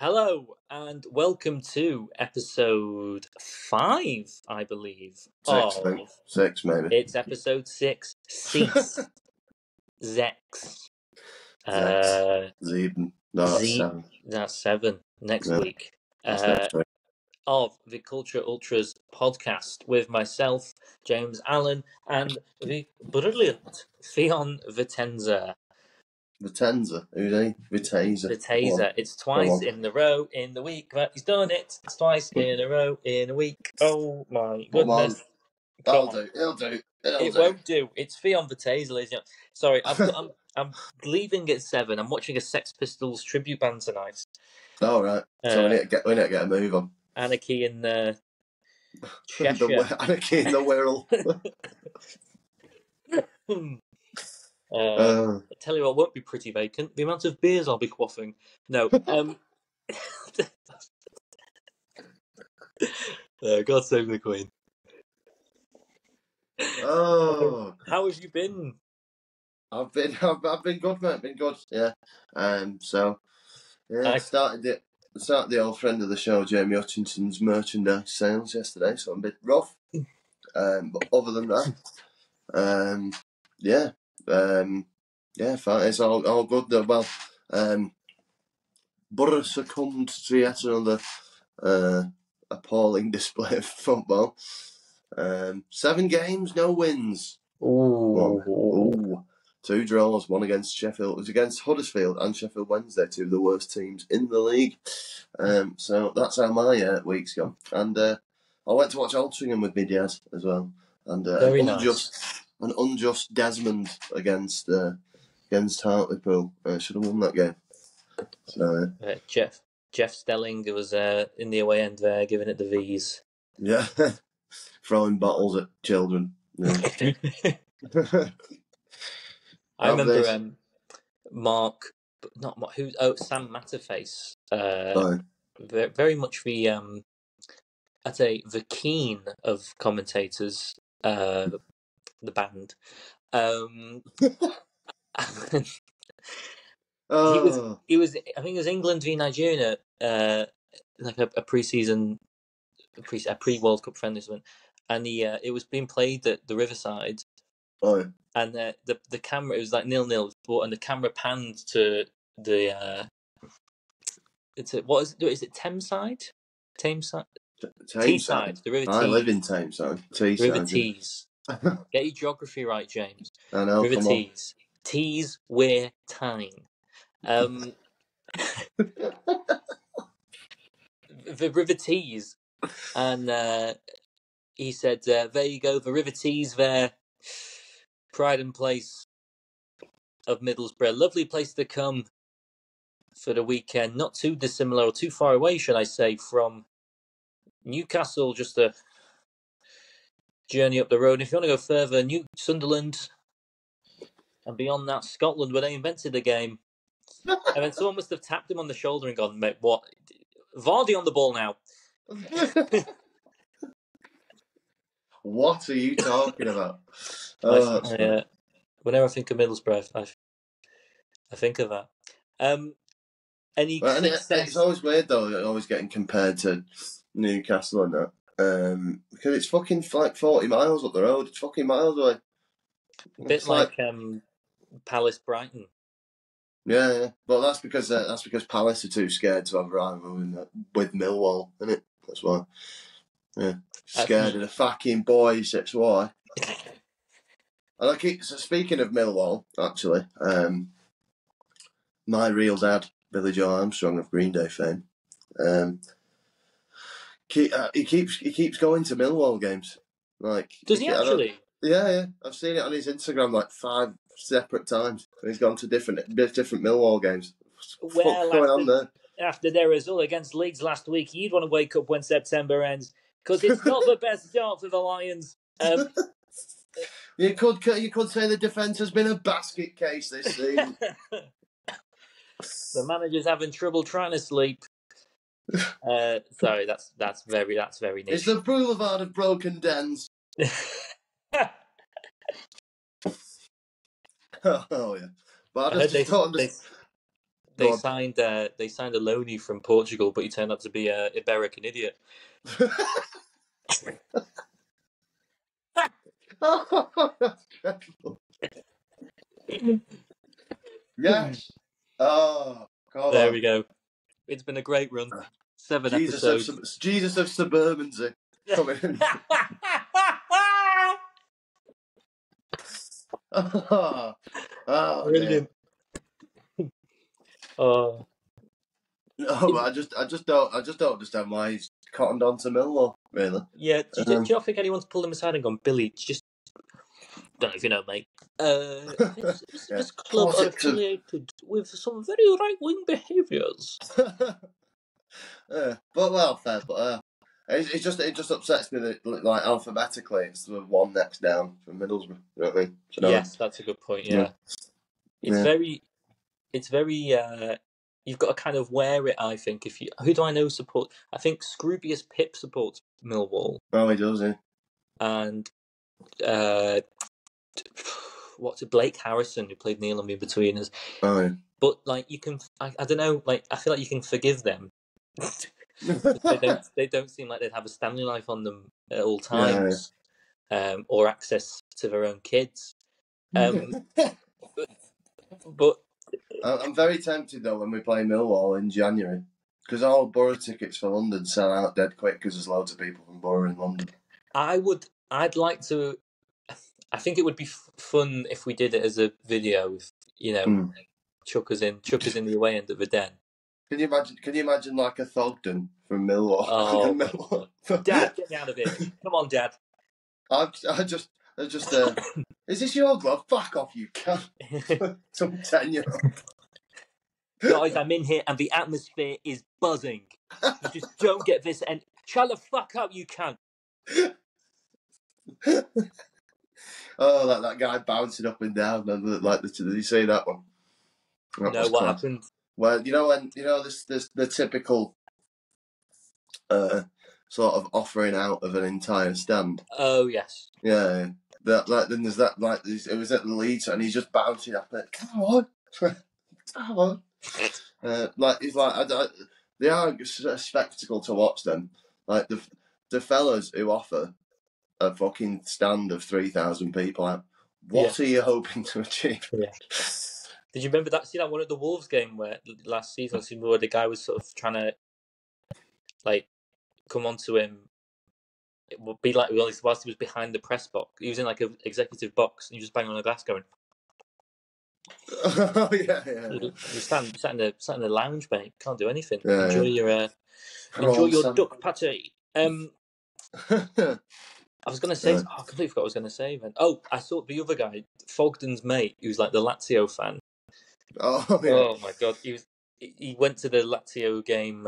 Hello and welcome to episode 5, I believe. Six, maybe. It's episode 6. Cease. Zex. Sieben. No, that's 7. That's 7 next No, week. that's next week. Of the Culture Ultras podcast with myself, James Allen, and the brilliant Theon Vitenza. Vitenza. Who's he? Vitaser. Vitaser. It's twice in a row in the week that he's done it. It's twice in a row in a week. Oh my goodness. That'll do. It'll do. It won't do. It's Theon Vitaser, ladies and gentlemen. Sorry, I'm leaving at 7. I'm watching a Sex Pistols tribute band tonight. Oh, right. So we need to get a move on. Anarchy in Cheshire. Anarchy in the Wirral. I tell you what, won't be pretty vacant. The amount of beers I'll be quaffing. No. God save the Queen. Oh, how have you been? I've been good, mate. Been good, yeah. So yeah, I started the old friend of the show, Jamie Hutchinson's merchandise sales yesterday, so I'm a bit rough. But other than that, yeah, fine. It's all good though. Well, Borough succumbed to yet another appalling display of football. 7 games, no wins. Ooh. 2 draws, one against Sheffield. It was against Huddersfield and Sheffield Wednesday, 2 of the worst teams in the league. So that's how my week's gone. And I went to watch Altrincham with my dad as well. And an unjust Desmond against Hartlepool. Should have won that game. So Jeff Stelling was in the away end there, giving it the V's. Yeah, throwing bottles at children. Yeah. I remember Sam Matterface. Very much the I'd say the keen of commentators. The band. He was. I think it was England v Nigeria, like a pre-World Cup friendly something, and it was being played at the Riverside. Oh. And the camera, it was like 0-0, and the camera panned to the what is it? Is it Thameside? Tameside. Teesside. The River Tees. I live in Tameside. River Tees. Get your geography right, James. I know. River Tees. Tees wear tyne. The River Tees, and he said, "There you go, the River Tees there, pride and place of Middlesbrough, lovely place to come for the weekend. Not too dissimilar or too far away, should I say, from Newcastle. Just a journey up the road. If you want to go further, Sunderland, and beyond that, Scotland, where they invented the game." And then someone must have tapped him on the shoulder and gone, "Mate, what? Vardy on the ball now." What are you talking about? Whenever I think of Middlesbrough, I think of that. It's always weird though, always getting compared to Newcastle and that. Because it's fucking like 40 miles up the road. It's fucking miles away. A bit like Palace Brighton. Yeah, but that's because Palace are too scared to have a rival with Millwall, isn't it? That's why. Yeah, scared of the fucking boys. That's why. And speaking of Millwall, actually, my real dad, Billy Joe Armstrong of Green Day fame, he keeps going to Millwall games. Like, does he actually? Yeah. I've seen it on his Instagram like 5 separate times. He's gone to different Millwall games. What's going on there? After their result against Leeds last week, you'd want to wake up when September ends because it's not the best start for the Lions. You could say the defence has been a basket case this season. The manager's having trouble trying to sleep. Sorry, that's very niche. It's the boulevard of broken dens. Oh yeah, but I just don't understand. Go They on. signed a loanee from Portugal, but he turned out to be a Iberican idiot. That's dreadful. Yes. Oh, come There on. we go. It's been a great run. 7 episodes. Jesus of suburbancy coming in. Oh, dear. Brilliant. Oh, No, but I just don't understand why he's cottoned on to Millwall. Really. yeah. Do you not think anyone's pulled him aside and gone, Billy? Just don't know if you know, mate. Yeah. This club are Politics of. affiliated with some very right-wing behaviours. Yeah, but well, fair. But it just upsets me that like alphabetically it's the one next down from Middlesbrough. You know what I mean? So, Yes, that's a good point. Yeah, it's yeah. very. You've got to kind of wear it. I think if you, who do I know support? I think Scroobius Pip supports Millwall, Oh, he does, yeah. and what's it? Blake Harrison, who played Neil and Me Between Us. Oh, yeah. But like you can, I don't know. Like I feel like you can forgive them. They don't seem like they'd have a Stanley knife on them at all times, or access to their own kids. But I'm very tempted though when we play Millwall in January because all borough tickets for London sell out dead quick because there's loads of people from borough in London. I'd like to. I think it would be fun if we did it as a video. With, chuck us in the away end of the den. Can you imagine like a Thogden from Millwall? Oh, Millwall. Dad, get me out of here! Come on, Dad. I just. Is this your glove? Fuck off, you cunt! Some 10-year-old. Guys, I'm in here and the atmosphere is buzzing. You just don't get this, and shut the fuck up, you cunt. Oh, that guy bouncing up and down, and like, did you see that one? No, what happened? Well, this the typical sort of offering out of an entire stand. Oh yes. Yeah. Then there's that it was at the Leeds and he's just bouncing up it. Come on, come on. He's like they are a spectacle to watch them. Like the fellas who offer a fucking stand of 3,000 people out. What are you hoping to achieve? Yeah. Did you remember that? See that one at the Wolves game where last season, where the guy was sort of trying to like come onto him. It would be like whilst he was behind the press box, he was in like an executive box, and you just bang on the glass going. Oh yeah. You sat in the lounge, mate. Can't do anything. Yeah, enjoy your duck pate. I was going to say, I completely forgot what I was going to say then. Oh, I saw the other guy, Fogden's mate, who's like the Lazio fan. Oh, yeah. Oh my god, he went to the Lazio game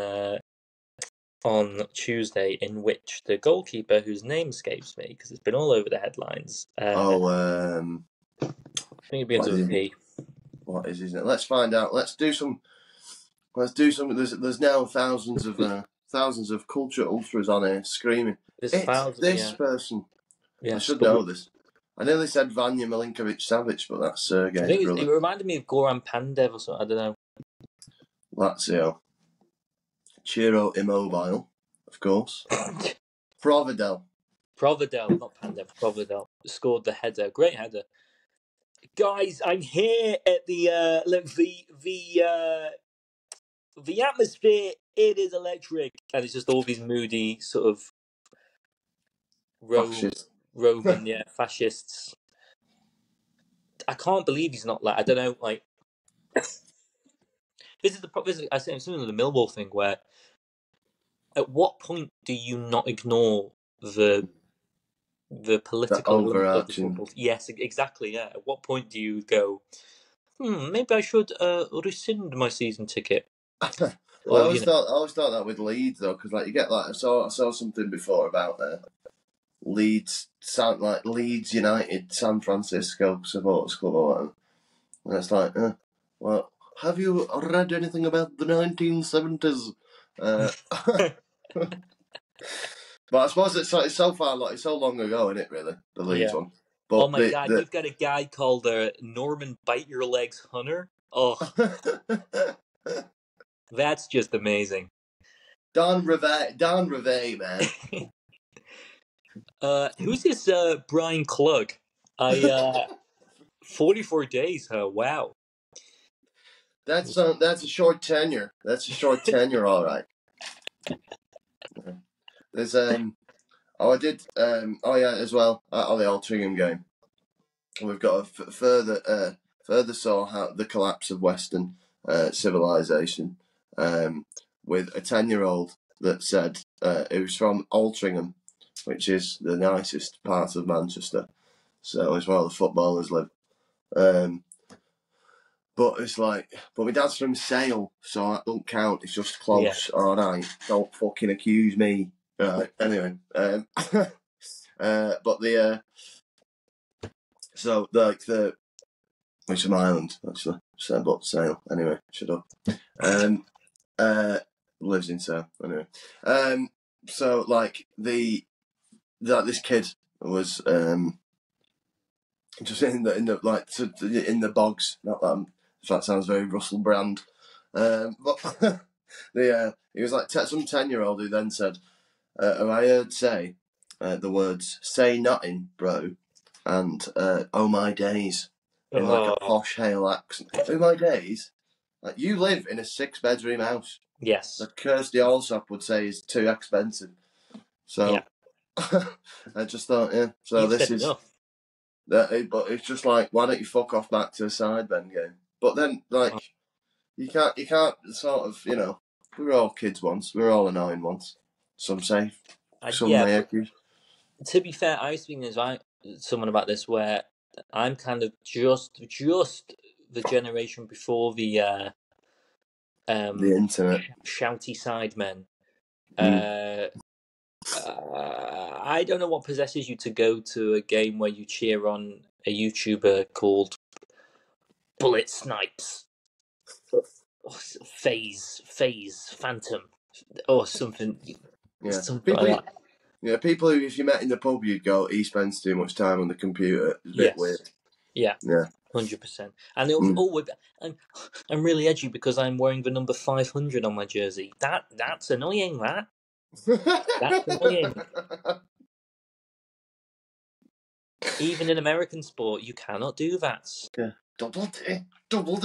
on Tuesday, in which the goalkeeper, whose name escapes me because it's been all over the headlines. I think it begins with a P. What is his name? Let's find out. Let's do some. There's now thousands of culture ultras on here screaming. This person. Yeah, I should know this. I nearly said Vanya Milinkovic-Savic, but that's Sergei. I think it reminded me of Goran Pandev or something. I don't know. Lazio. Ciro Immobile, of course. Providel, not Pandev. Providel scored the header. Great header. Guys, I'm here at the the atmosphere. It is electric, and it's just all these moody sort of Roman, fascists. I can't believe he's not like, I don't know, like this is the problem. I say something with the Millwall thing where at what point do you not ignore the political overarching? Yes, exactly. Yeah. At what point do you go? Maybe I should rescind my season ticket. Well, I always thought that with Leeds though, because like you get like I saw something before about Leeds United San Francisco Supporters Club or whatever, and it's like, well, have you read anything about the 1970s? But I suppose it's so far, like it's so long ago, isn't it? Really, the Leeds one. But oh my god, you've got a guy called Norman Bite Your Legs Hunter. Oh, That's just amazing. Dan Reve, man. Who's this Brian Klug? 44 days, huh? Wow. That's a short tenure. That's a short tenure, all right. There's I did as well at the Altrincham game. We've got a further saw how the collapse of Western civilization with a 10-year-old that said it was from Altrincham, which is the nicest part of Manchester. So it's where all the footballers live. But it's like, but my dad's from Sale, so that don't count. It's just close. Yeah. All right, don't fucking accuse me. Right. Anyway, but the so like the which is an island actually, but Sale. Anyway, shut up. Lives in Sale. Anyway, so like this kid was just in the bogs. Not that. That sounds very Russell Brand. But he was like some 10-year-old who then said, "Have I heard say the words 'say nothing, bro' and 'oh my days' in like a posh Hale accent? 'Oh my days'? Like you live in a 6-bedroom house. Yes. That Kirsty Allsop would say is too expensive. So I just thought, yeah. So You've this said is enough. but it's just like, why don't you fuck off back to the side then game? But then like you can't sort of, we were all kids once. We were all annoying once. Some say. Some may accuse. To be fair, I was speaking to someone about this where I'm kind of just the generation before the internet. shouty side men. I don't know what possesses you to go to a game where you cheer on a YouTuber called Bullet Snipes, Phase Phantom, or something. Yeah, something like that. Yeah, people who, if you met in the pub, you'd go, he spends too much time on the computer. It's a bit weird. Yeah. 100%. And it I'm really edgy because I'm wearing the number 500 on my jersey. That's annoying. That's annoying. Even in American sport, you cannot do that. Yeah, double digits. Double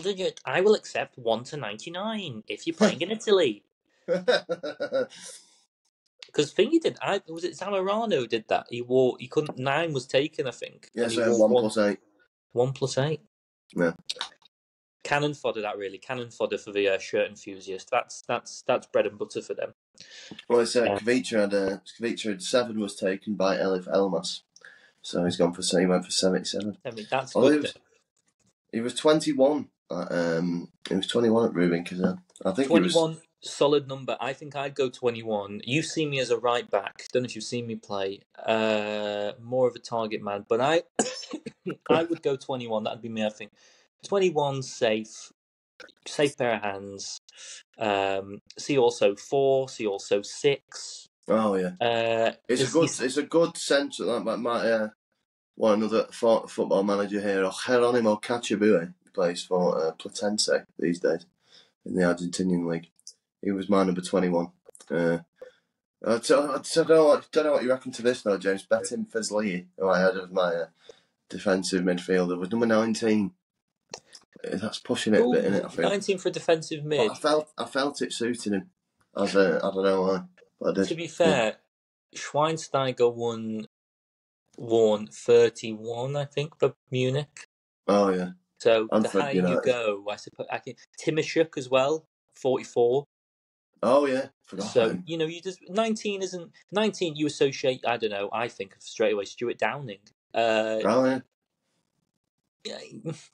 digit. I will accept 1 to 99 if you're playing in Italy. Because Thingy did. Was it Zamorano did that? He couldn't. 9 was taken, I think. Yeah, and so he wore 1 + 8. 1 + 8. Yeah. Cannon fodder, that really. Cannon fodder for the shirt enthusiast. That's bread and butter for them. Well, it's Kvicha had 7 was taken by Elif Elmas, so he went for 77. I mean, that's good. He was 21. He was 21 at Rubin Kazan. I think 21, solid number. I think I'd go 21. You see me as a right back. Don't know if you've seen me play. More of a target man, but I would go 21. That'd be me. I think 21 safe pair of hands. See also 4. See also 6. Oh yeah. It's a good centre. That another football manager here, Geronimo Cacciabue, plays for Platense these days in the Argentinian league. He was my number 21. I don't know what you reckon to this though, James. Betim Fezli, who I had as my defensive midfielder, was number 19. That's pushing it a bit, isn't it? I think 19 for defensive mid. But I felt it suiting him. I don't know why, but I did. To be fair, Schweinsteiger won 31, I think, for Munich. Oh yeah. So the higher you go, I suppose. I think Timoshuk as well, 44. Oh yeah, forgot so him. You just 19 isn't 19. You associate, I don't know. I think of straight away Stuart Downing. Oh yeah.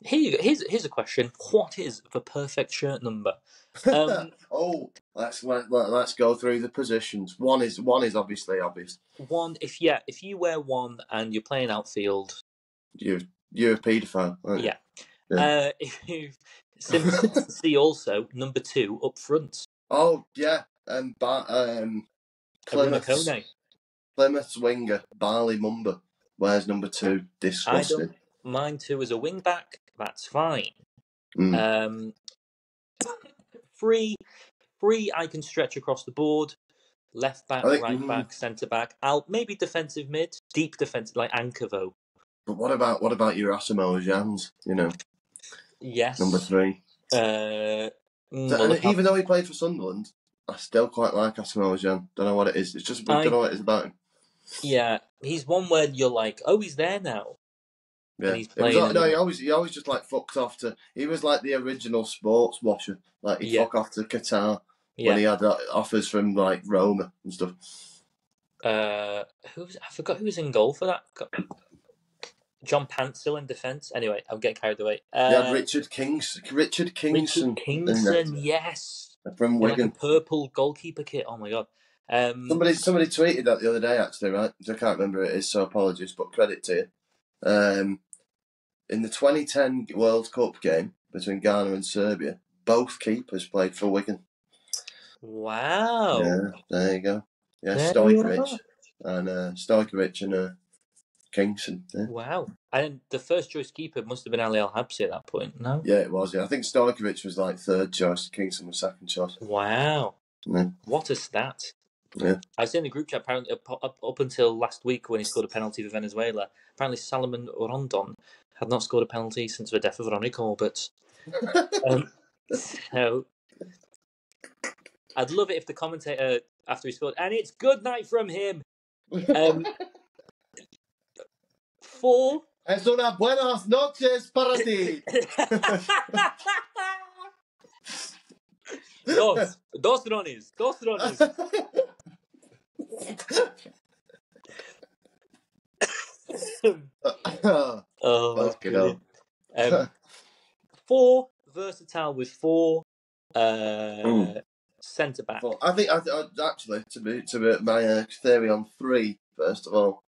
Here's a question: what is the perfect shirt number? Let's go through the positions. One is obviously obvious. 1, if you wear 1 and you're playing outfield, you're a paedophile, aren't you? Yeah. See also number 2 up front. Oh yeah, Plymouth's winger Barley Mumba wears number 2. Disgusting. Mine too is a wing back. That's fine. Three, I can stretch across the board. Left back, I think. right back, centre back. I'll maybe defensive mid, deep defensive like anchor though. But what about your Asamoah Jans? Yes. Number 3. Well, And look, even though he played for Sunderland, I still quite like Asamoah Jan. Don't know what it is. It's just don't know what it is about him. Yeah, he's one where you're like, oh, he's there now. Yeah, and he's it was playing. no. He always just like fucked off to. He was like the original sports washer. Like he'd fuck off to Qatar when he had offers from like Roma and stuff. I forgot who was in goal for that. John Pansel in defence. Anyway, I'm getting carried away. Yeah, Richard Kingston. Richard Kingston, yes, from Wigan. like a purple goalkeeper kit. Oh my god. Somebody tweeted that the other day, actually, right? I can't remember who it is, so apologies, but credit to you. In the 2010 World Cup game between Ghana and Serbia, both keepers played for Wigan. Wow. Yeah, there you go. Yeah, Stojkovic and Kingston. Yeah. Wow. And the first choice keeper must have been Ali Al Habsi at that point, no? Yeah, it was. Yeah, I think Stojkovic was like third choice. Kingston was second choice. Wow. Yeah. What a stat. Yeah. I was in the group chat apparently up until last week when he scored a penalty for Venezuela. Apparently Salomon Rondon had not scored a penalty since the death of Ronnie Corbett. So I'd love it if the commentator after he scored, and it's good night from him. 4. Es una buenas noches para ti. Dos Ronis. Oh, that's brilliant. 4 versatile with 4 centre back. I think actually to be my theory on 3 first of all,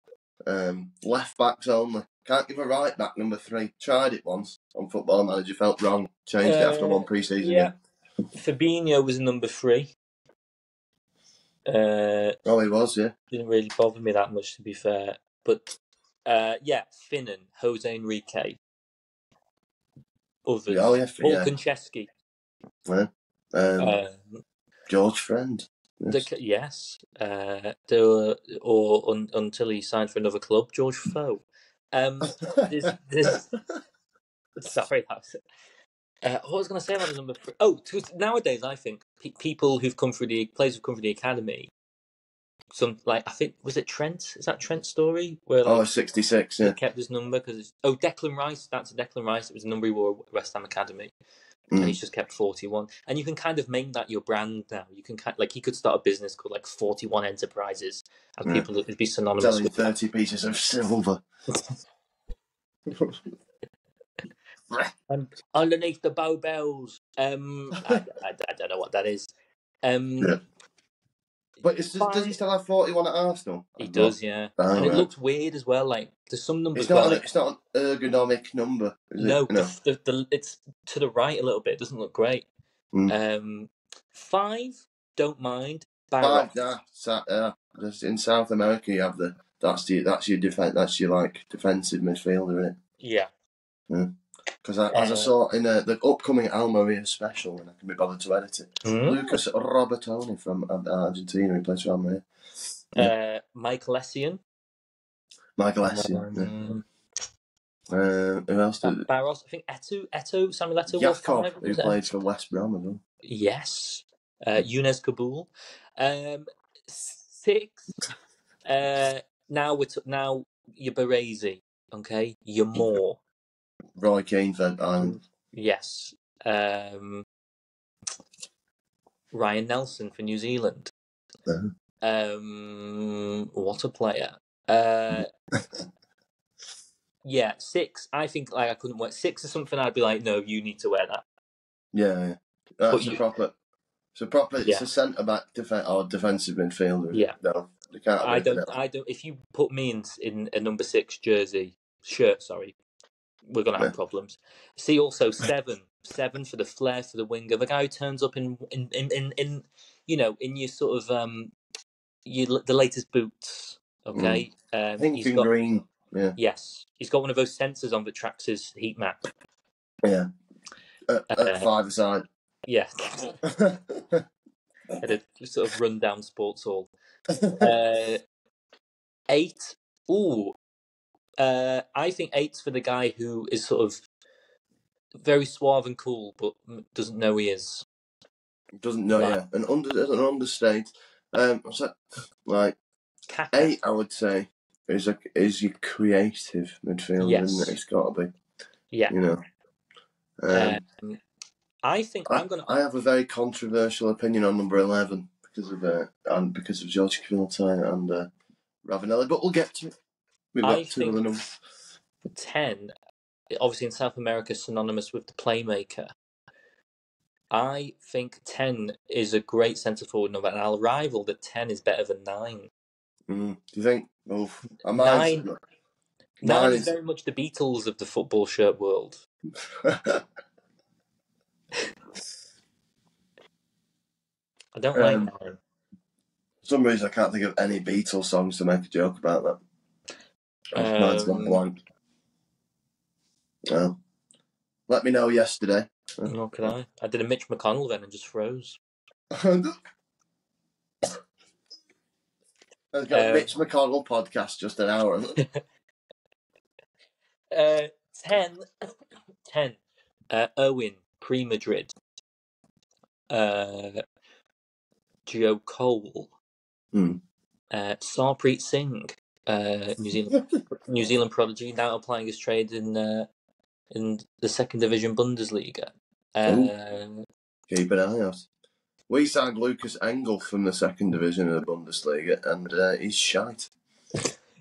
left backs only. Can't give a right back number 3. Tried it once on Football Manager, felt wrong. Changed it after one pre-season game. Fabinho was number 3. He was, yeah. Didn't really bother me that much, to be fair. But Finnan, Jose Enrique. Others. Volkancevski. Yeah. George Friend. Yes. Until he signed for another club, George Foe. Sorry, that was what was I going to say about the number 3? Oh, nowadays I think people who've come through players who've come through the academy. I think was it Trent? Is that Trent's story? Where 66. Yeah. He kept his number because Declan Rice. That's Declan Rice. It was a number he wore at West Ham Academy. And he's just kept 41. And you can kind of make that your brand now. You can he could start a business called 41 Enterprises, and people would be synonymous selling with 30 pieces of silver. And underneath the bow bells. I don't know what that is. But does he still have 41 at Arsenal? He does, yeah. And it looks weird as well. There's some numbers. It's not an ergonomic number, is it? No. It's to the right a little bit. It doesn't look great. 5, don't mind. 5, in South America, you have that's your defense. That's your defensive midfielder, isn't it? Yeah. Because as I saw in the upcoming Almeria special, when I can be bothered to edit it, Lucas Robertoni from Argentina, who plays for Almeria. Yeah. Michael Essien. Who else did Barros? I think Samuel Eto'o. Yakov, who played for West Brom as well. Yes. Younes Kabul. 6. Now you're Baresi, okay? You're more. Roy Keane for Ireland. Yes. Ryan Nelson for New Zealand. What a player. 6. I think I couldn't wear 6 or something. I'd be like, no, you need to wear that. Yeah. That's it's a centre back defensive midfielder. Yeah. No, you can't. I don't. If you put me in a number 6 shirt, we're gonna have problems. See also 7 for the flair for the winger, the guy who turns up in your sort of the latest boots. Okay, pink and green. Yeah. Yes, he's got one of those sensors on that tracks his heat map. Yeah. At 5 aside. Yeah. At a sort of rundown sports hall. 8. Ooh. I think 8's for the guy who is sort of very suave and cool, but doesn't know he is. Doesn't know, Like, yeah. An understate. So, like, Kaka. 8, I would say, is your creative midfielder, isn't it? Yes. It's got to be, Yeah. you know. I think I'm gonna. I have a very controversial opinion on number 11 because of George Kviltai and Ravanelli, but we'll get to it. We've I got two other think numbers. 10, obviously in South America, synonymous with the playmaker. I think 10 is a great centre forward number, and I'll rival that 10 is better than 9. Do you think? Oh, mine's 9, 9 mine is is. very much the Beatles of the football shirt world. I don't like 9. For some reason, I can't think of any Beatles songs to make a joke about that. Mine's gone blank. Well, let me know yesterday. Nor can I. I did a Mitch McConnell then and just froze. I've got a Mitch McConnell podcast, just an hour. 10. 10. Owen, pre-Madrid. Joe Cole. Sarpreet Singh, New Zealand prodigy, now applying his trade in the second division Bundesliga. Keep an eye out. We signed Lucas Engel from the second division of the Bundesliga, and he's shite.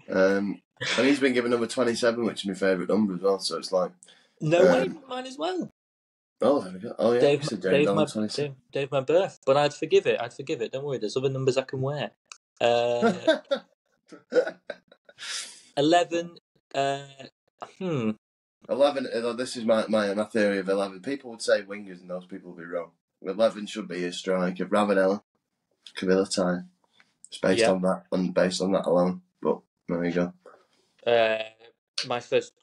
And he's been given number 27, which is my favourite number as well. So it's like no way, mine as well. Oh, there we go. Oh yeah, Dave, my birth, but I'd forgive it. Don't worry, there's other numbers I can wear. 11. 11. This is my theory of 11. People would say wingers, and those people would be wrong. 11 should be a striker. Ravanelli, Kviltai. It's based on that, and based on that alone. But there you go. My first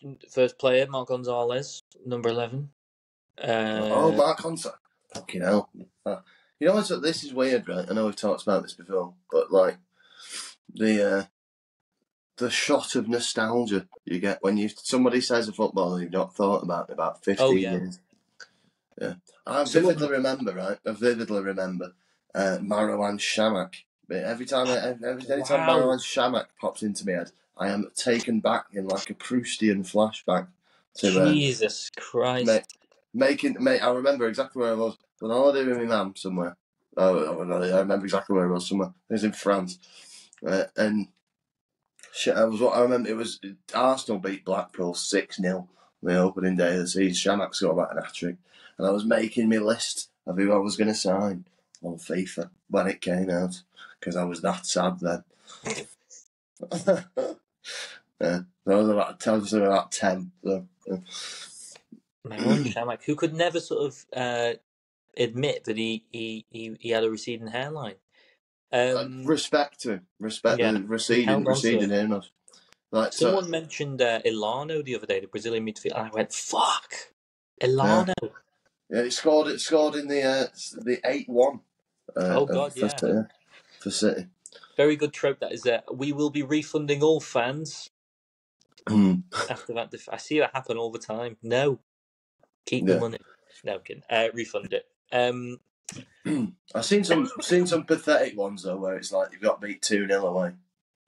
player, Mark Gonzalez, number 11. Mark Gonzalez. Fucking hell. You know what? This is weird, right? I know we've talked about this before, but like the shot of nostalgia you get when somebody says a footballer you've not thought about 15 years. Yeah, I vividly remember Marouane Chamakh. Every time Marouane Chamakh pops into my head, I am taken back in like a Proustian flashback to Jesus Christ. I remember exactly where I was on holiday with my mum somewhere. I remember exactly where I was somewhere. It was in France, and shit. I remember it was Arsenal beat Blackpool 6-0 on the opening day of the season. Chamakh got about an hat-trick, and I was making my list of who I was going to sign on FIFA when it came out because I was that sad then. Yeah, I was about 10. So, Marouane Chamakh, who could never sort of admit that he had a receding hairline. Respect to him. Respect the receding hairline. Like, someone mentioned Ilano the other day, the Brazilian midfielder. I went, fuck, Ilano. Yeah, he scored in the 8-1. Oh God, yeah. For City. Very good trope that is. We will be refunding all fans. After that, I see that happen all the time. No, keep the money. No, kidding. Refund it. I've seen some pathetic ones though, where it's like you've got beat 2-0 away.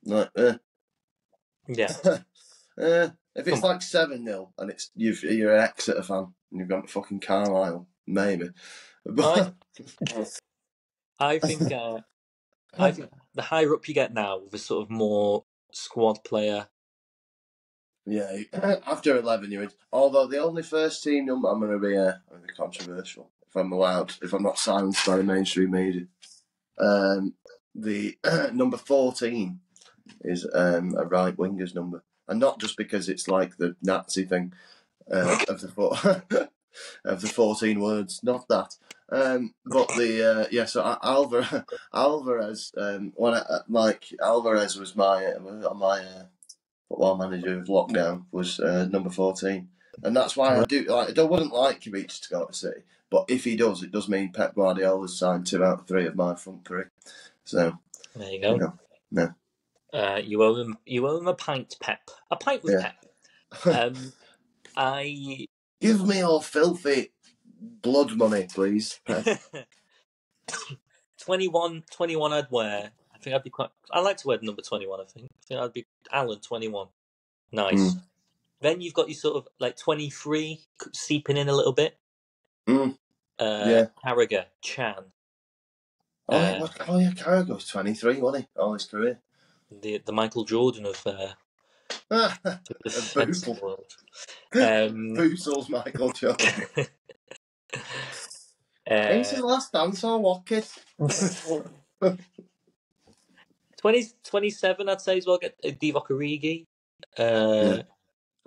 Like, yeah. If it's like 7-0 and you're an Exeter fan and you've got fucking Carlisle, maybe. But I think the higher up you get now, the sort of more squad player. Yeah, after 11 you're in. Although the only first team number I'm going to be controversial, if I'm allowed, if I'm not silenced by the mainstream media. The number 14 is a right winger's number, and not just because it's like the Nazi thing of the 14 words, not that. But so Alvarez. Alvarez was my football manager of lockdown was number 14. And that's why I wouldn't like Kimmich to go to City. But if he does, it does mean Pep Guardiola's signed 2 out of 3 of my front 3. So, There you go. No. You owe him a pint, Pep. A pint with Yeah. Pep. I Give me your filthy blood money, please. 21 I'd wear. I think I'd be quite. I like to wear the number 21. I think I'd be Alan 21. Nice. Then you've got your sort of like 23 seeping in a little bit. Yeah. Carragher, Chan. Yeah, Carragher's 23, wasn't he? All his career. The Michael Jordan of the defense world. Boozle's Michael Jordan. Is his last dance or what, kid? 27, I'd say as well. Get Divock Origi. Yeah.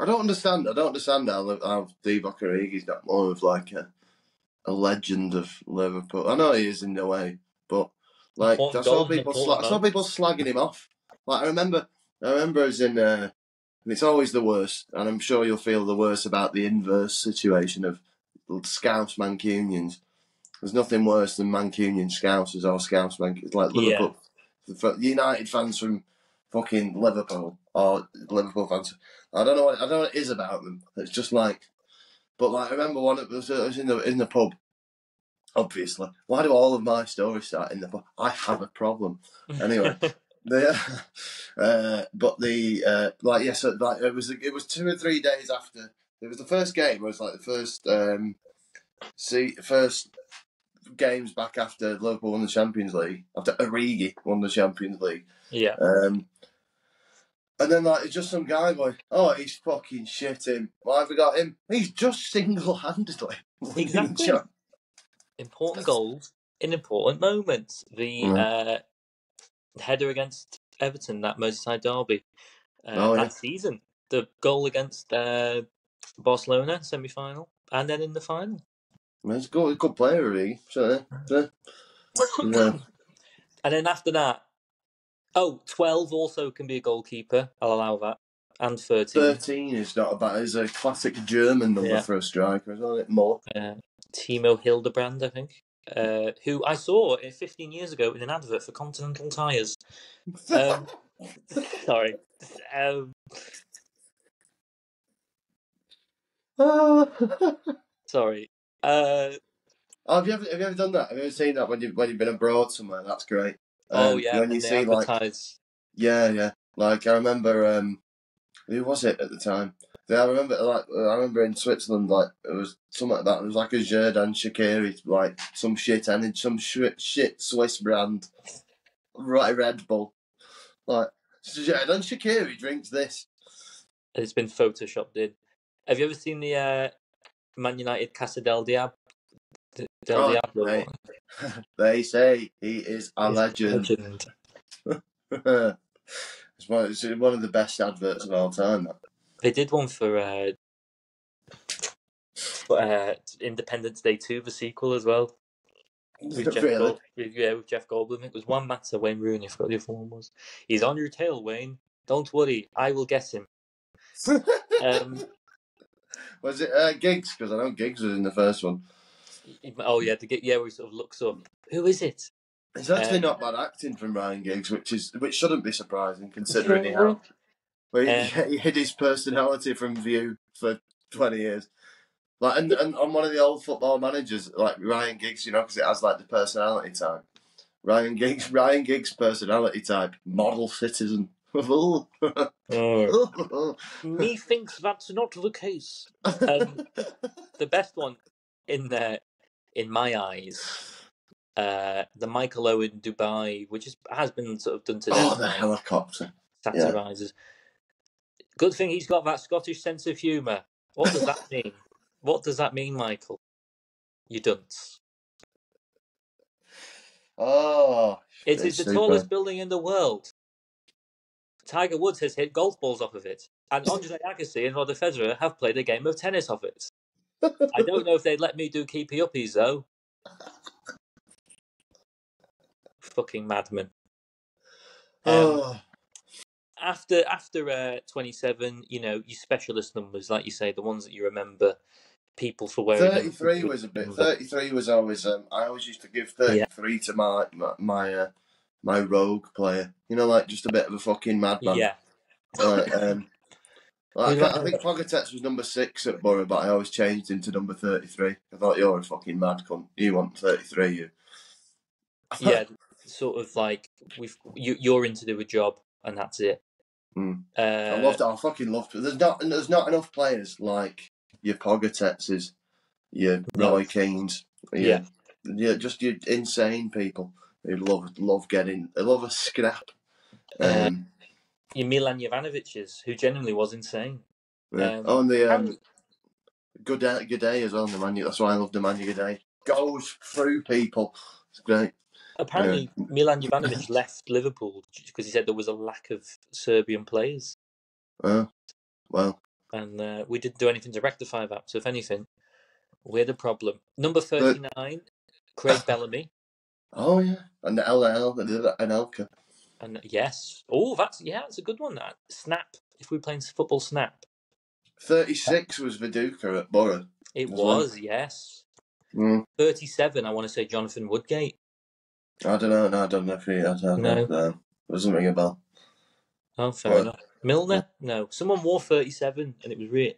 I don't understand how Divock Origi's not more of like a legend of Liverpool. I know he is in a way, but like I saw people slagging him off. Like I remember as in, and it's always the worst. And I'm sure you'll feel the worst about the inverse situation of Scouse Mancunians. There's nothing worse than Mancunian Scousers or Scouse Mancunians, like Liverpool. Yeah. United fans from fucking Liverpool or Liverpool fans. I don't know what it is about them. It's just like, but like I remember I was in the pub. Obviously, why do all of my stories start in the pub? I have a problem. Anyway, it was 2 or 3 days after it was the first game. It was like the first games back after Liverpool won the Champions League, after Origi won the Champions League. Yeah. And then like it's just some guy going, "Oh, he's fucking shitting. Why have we got him? He's just single-handedly exactly important goals in important moments. The header against Everton, that Merseyside derby, that season, the goal against Barcelona semi-final, and then in the final. He's a good player, Origi. So, And then after that, 12 also can be a goalkeeper. I'll allow that. And 13. 13 is not a bad. It's a classic German number for a striker, isn't it? More. Timo Hildebrand, I think. Who I saw 15 years ago in an advert for Continental Tires. Sorry. Sorry. Have you ever done that? Have you ever seen that when you've been abroad somewhere? That's great. When you see advertise. Yeah. Like I remember, who was it at the time? Yeah, I remember in Switzerland, like it was something like that. It was like a Jordan Shaqiri, like some shit Swiss brand, right? Red Bull, like Jordan Shaqiri drinks this. It's been photoshopped in. Have you ever seen the Man United Casa del Diablo? They say he is a legend. It's one of the best adverts of all time. They did one for Independence Day 2, the sequel as well. With Jeff Goldblum. It was One Matter, Wayne Rooney. I forgot the other one was. He's on your tail, Wayne. Don't worry, I will get him. Was it Giggs? Because I know Giggs was in the first one. Oh yeah, where he sort of looks up. Who is it? It's actually not bad acting from Ryan Giggs, which shouldn't be surprising considering he hid his personality from view for 20 years. Like and on one of the old Football Managers, like Ryan Giggs, because it has like the personality type. Ryan Giggs' personality type, model citizen. Methinks that's not the case. The best one in my eyes, the Michael Owen Dubai, which has been sort of done to death. Oh, the helicopter satirises. Yeah. Good thing he's got that Scottish sense of humour. What does that mean? What does that mean, Michael? You dunce. Oh, it is the tallest building in the world. Tiger Woods has hit golf balls off of it, and Andre Agassi and Roger Federer have played a game of tennis off it. I don't know if they'd let me do keepy uppies though. Fucking madman. after 27, your specialist numbers, like you say, the ones that you remember, people for wearing them. 33 was a bit. 33 was always. I always used to give 33 to my rogue player. Like just a bit of a fucking madman. Yeah. Like, I think Pogatetz was number 6 at Borough, but I always changed him to number 33. I thought, you're a fucking mad cunt. You want 33, you. Yeah, sort of like you're in to do a job, and that's it. I fucking loved it. There's not enough players like your Pogatetzes, your Roy Keanes, just your insane people who love a scrap. Your Milan Jovanoviches, who genuinely was insane. Yeah. G'day as well. That's why I love the Nemanja G'day. Goes through people. It's great. Apparently, Milan Jovanovic left Liverpool because he said there was a lack of Serbian players. Well. And we didn't do anything to rectify that. So if anything, we're the problem. Number 39, Craig Bellamy. Oh yeah, and the LL and Elka. And yes, that's a good one. That Snap. If we're playing football, Snap. 36 was Viduka at Borough. It was, yes. 37, I want to say Jonathan Woodgate. I don't know. No, I don't know if he. No, doesn't ring a bell. Oh, fair enough. Milner? No, someone wore 37, and it was real.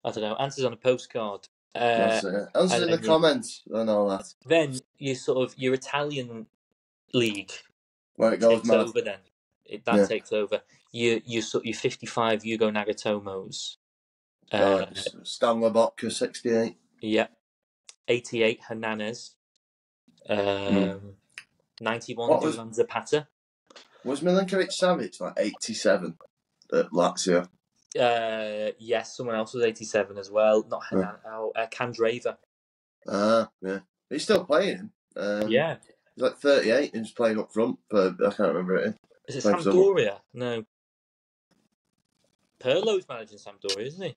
I don't know. Answers on a postcard. That's it. Answers in the comments and all that. Then your Italian league where it goes takes over. Then takes over. Your 55 Hugo Nagatomos. Stan Lobotka 68. Yeah. 88 Hernandez. 91 Duvan Zapata. Was Milinkovic Savic like 87 at Lazio? Yes, someone else was 87 as well. Not Hernandez. Candreva. Yeah. He's still playing. Yeah. He's like 38 and he's playing up front, but I can't remember it. Is it Sampdoria? No. Pirlo's managing Sampdoria, isn't he?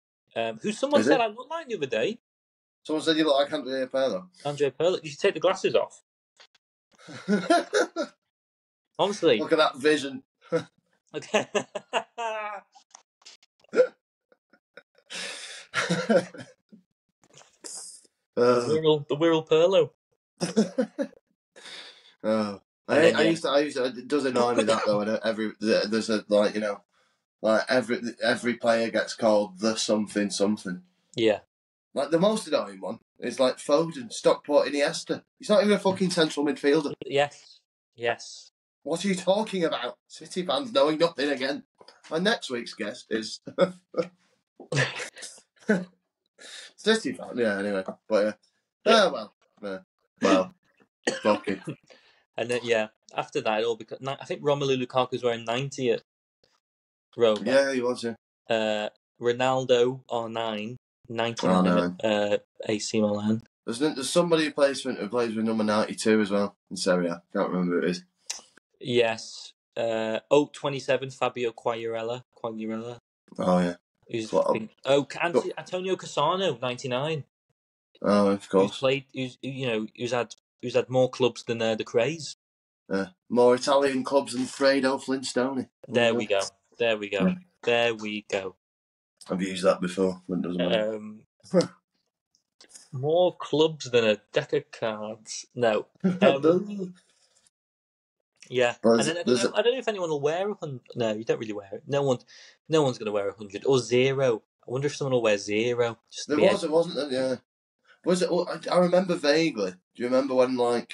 Who someone said I look like the other day. Someone said you look like Andrea Pirlo. Andrea Pirlo. You should take the glasses off. Honestly. Look at that vision. Okay. The Wirral Pirlo. I used to. It does annoy me that though. There's every player gets called the something. Yeah. Like the most annoying one is like Foden, Stockport, Iniesta. He's not even a fucking central midfielder. Yes. What are you talking about? City fans knowing nothing again. My next week's guest is City fan. Yeah. Anyway, but well, fuck it. And then after that, it all because I think Romelu Lukaku's wearing 90 at Roma. Yeah, he was. Yeah. Ronaldo R9, 99 at AC Milan. There's somebody who plays with number 92 as well in Serie A. Can't remember who it is. Yes. 27 Fabio Quagliarella. Oh yeah. Antonio Cassano, 99. Oh, of course. Who's had more clubs than the Craze. More Italian clubs than Fredo Flintstone. There we go. I've used that before. It doesn't matter. More clubs than a deck of cards. No. Yeah. And then I don't know if anyone will wear 100. No, you don't really wear it. No one's going to wear 100 or 0. I wonder if someone will wear 0. Wasn't there? Yeah. Was it? I remember vaguely. Do you remember when I'm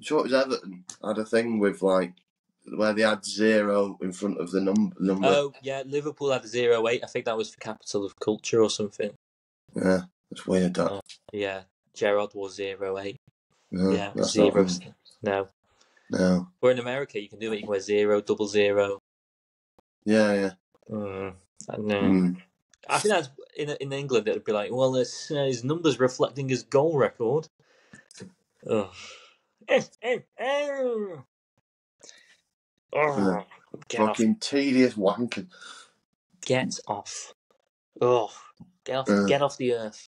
sure it was Everton had a thing with where they had 0 in front of the number. Oh yeah, Liverpool had 08. I think that was for Capital of Culture or something. Yeah, that's weird. That. Yeah, Gerrard was 08. No, yeah, 0. No. No. We're in America. You can do it. You can wear 0, 00. Yeah. No. I think that's in England. It would be like, well, his numbers reflecting his goal record. Oh. Fucking tedious wanking. Get off. Oh, get off the earth.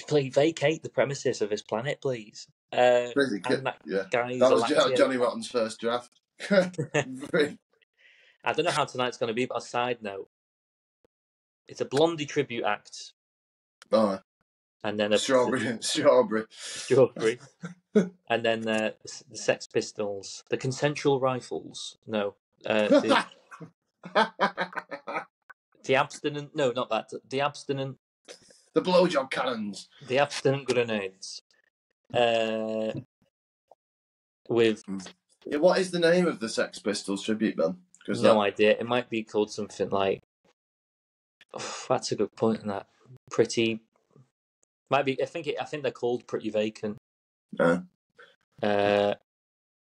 Please vacate the premises of this planet, please. That was Johnny Rotten's first draft. I don't know how tonight's going to be, but a side note. It's a Blondie tribute act. Oh, and then a strawberry. strawberry. And then the Sex Pistols. The Consensual Rifles. No. The Abstinent... No, not that. The Abstinent... The blowjob cannons. The Abstinent Grenades. With... Yeah, what is the name of the Sex Pistols tribute band? No idea. It might be called something like... Oh, that's a good point on that. Pretty... Might be... I think they're called Pretty Vacant. No.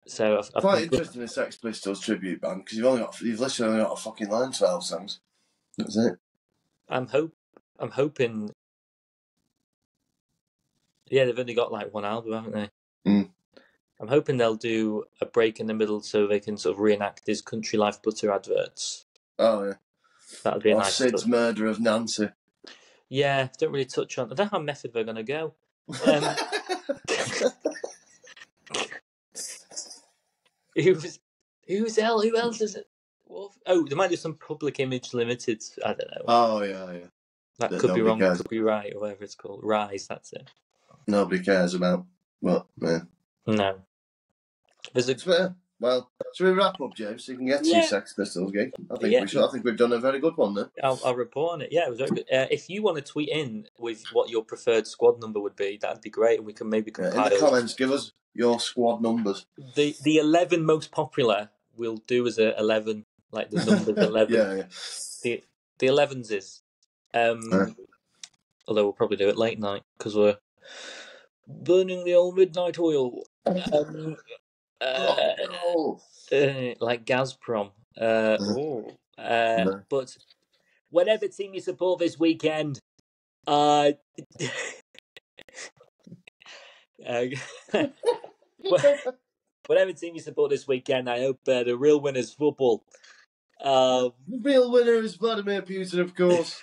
So I've quite interesting in the Sex Pistols tribute band because you've literally only got a fucking line 12 songs. That's it. I'm hoping. Yeah, they've only got like one album, haven't they? Mm. I'm hoping they'll do a break in the middle so they can sort of reenact his Country Life Butter adverts. Oh yeah, that would be a nice. Sid's murder of Nancy. Yeah, don't really touch on. I don't know how method they're going to go. Who else is it? Oh, there might be some Public Image Limited. I don't know. Oh yeah. That could be wrong, could be right, or whatever it's called. Rise, that's it. Nobody cares about. What, man? No. It's fair. Well, should we wrap up, James, so you can get to your Sex Pistols gig? I think we should. I think we've done a very good one there. I'll report on it. Yeah, it was very good. If you want to tweet in with what your preferred squad number would be, that'd be great, and we can maybe compile. In the comments, give us your squad numbers. The 11 most popular we'll do as a 11, like the numbers 11. Yeah. The 11s is. Although we'll probably do it late night because we're burning the old midnight oil. Like Gazprom. But whatever team you support this weekend, whatever team you support this weekend, I hope the real winner's football. The real winner is Vladimir Putin, of course.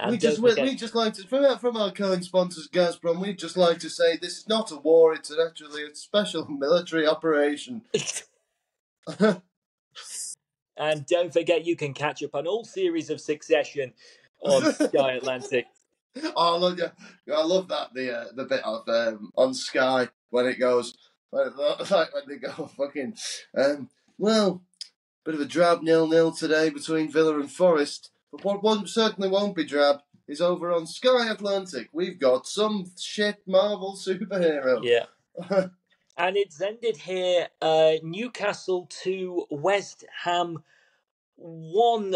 We just like to, from our kind sponsors Gazprom, we'd just like to say this is not a war, it's actually a special military operation. And don't forget you can catch up on all series of Succession on Sky Atlantic. Oh, I love that, the bit of on Sky when it goes, when they go fucking, well, bit of a drab 0-0 today between Villa and Forest. But what certainly won't be drab is over on Sky Atlantic. We've got some shit Marvel superhero. Yeah. And it's ended here. Newcastle 2, West Ham 1.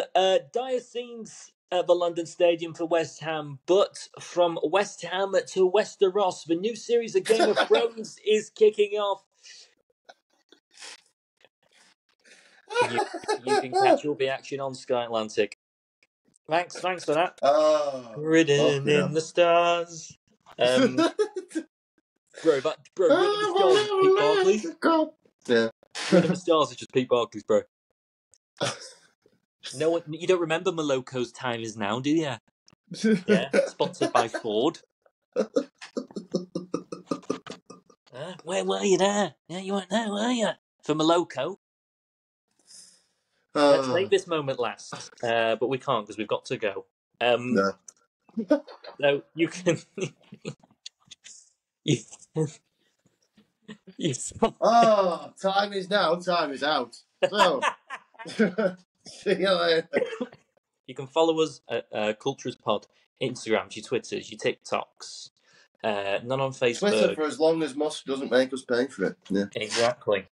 Dire scenes at the London Stadium for West Ham. But from West Ham to Westeros, the new series of Game of Thrones is kicking off. You can catch all the action on Sky Atlantic. Thanks for that. Written in the stars. Bro, Written in the Stars is Pete Barclay. Yeah. Written in the Stars is just Pete Barclays, bro. No, you don't remember Maloko's Time Is Now, do you? Yeah, sponsored by Ford. Where were you there? Yeah, you weren't there, were you? For Maloko. Let's make this moment last, but we can't because we've got to go. No. So you can. Time is now, time is out. So, see you later. You can follow us at Cultures Pod, Instagrams, your Twitters, your TikToks. None on Facebook. Twitter for as long as Musk doesn't make us pay for it. Yeah. Exactly.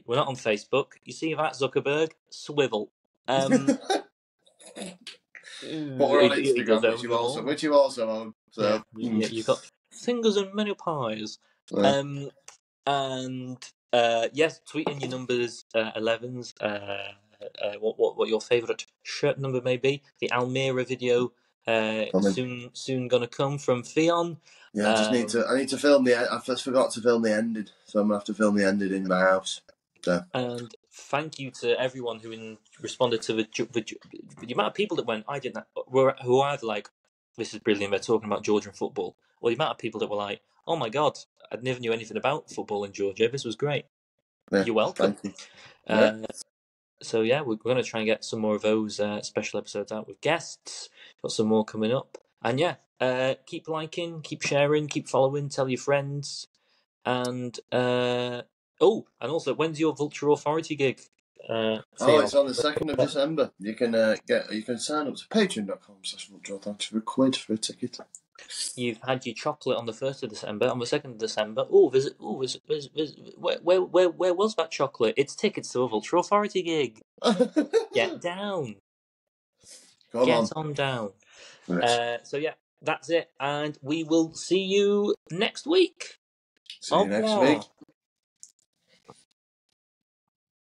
We're not on Facebook. You see that, Zuckerberg? Swivel. But we're on Instagram, which you also own. So yeah, you've got fingers and many pies. Yeah. Yes, tweet in your numbers, 11s. What your favourite shirt number may be. The Almira video soon gonna come from Theon. Yeah, I need to film I just forgot to film the ending, so I'm gonna have to film the ending in my house. So. And thank you to everyone who responded to the amount of people that went. I didn't. Who either like this is brilliant. They're talking about Georgian football. Well, the amount of people that were like, "Oh my god, I never knew anything about football in Georgia. This was great." Yeah, You're welcome. thank you. Yeah. So yeah, we're going to try and get some more of those special episodes out with guests. Got some more coming up, and yeah, keep liking, keep sharing, keep following, tell your friends, and and also, when's your Vulture Authority gig? It's on the 2nd of December. You can sign up to patreon.com/vulture for £1 for a ticket. You've had your chocolate on the 1st of December. On the 2nd of December, where was that chocolate? It's tickets to a Vulture Authority gig. Get down. Get on down. Yes. So yeah, that's it, and we will see you next week. See you next week.